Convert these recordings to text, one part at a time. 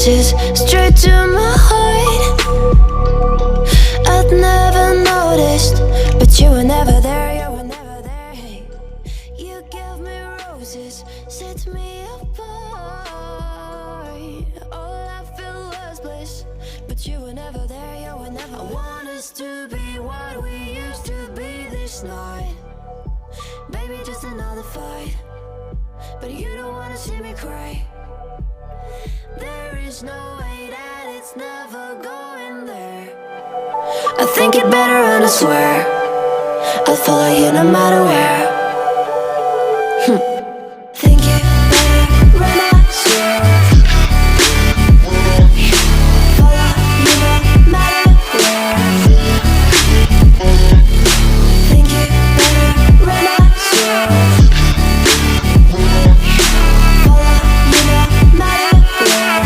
promises straight to my heart. I'd never noticed, but you were never there, you were never there. Hey, you gave me roses, set me apart. All I feel was bliss, but you were never there, you were never there. I want us to be what we used to be this night. Baby, just another fight, but you don't wanna see me cry. There is no way that it's never going there. I think it better and I swear I'll follow you no matter where. Think it better and I swear follow you no matter where. Think it better and I swear follow you no matter where.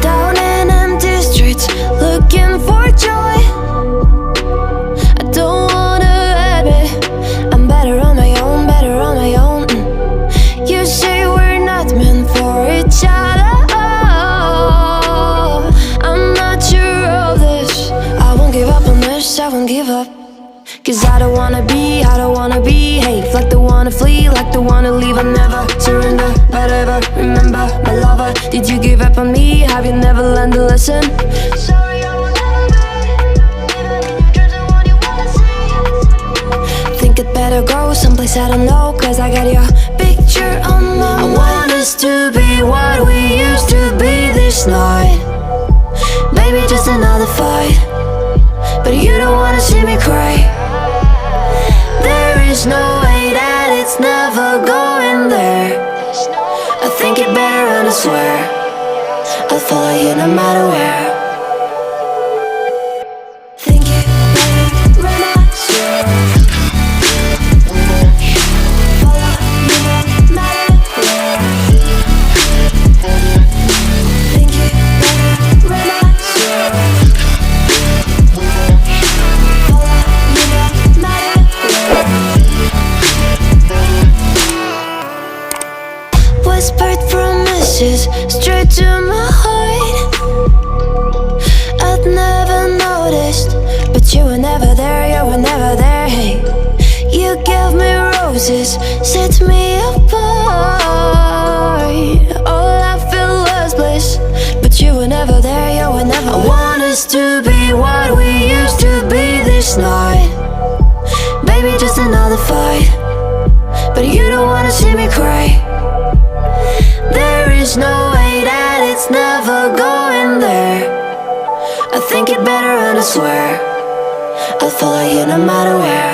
Down in empty streets, looking for joy. I don't wanna admit I'm better on my own, better on my own. You say we're not meant for each other. I'm not sure of this. I won't give up on this, I won't give up. Cause I don't wanna be, I don't wanna behave like the wanna flee, like the wanna leave. I'll never surrender, but ever remember my lover. Did you give up on me? Have you never learned to listen? Sorry, I will never be. Even in your dreams, the one you wanna see. Think it better go someplace I don't know, cause I got your picture on my mind. I want us to be what we used to be this night. Baby, just another fight, but you don't wanna see me cry. There is no way that it's never going there. I think it better and I swear I'll follow you no matter where. Think it better and I swear follow you no matter where. Think it better and I swear follow you no matter where. Whispered promises straight to my heart. I'd never noticed, but you were never there, you were never there. Hey, you gave me roses, set me apart. All I feel was bliss, but you were never there, you were never there. I want us to be what we used to be this night. Baby, just another fight, but you don't wanna see me cry. There is no way that it's never going there. I think it better and I swear I'll follow you no matter where.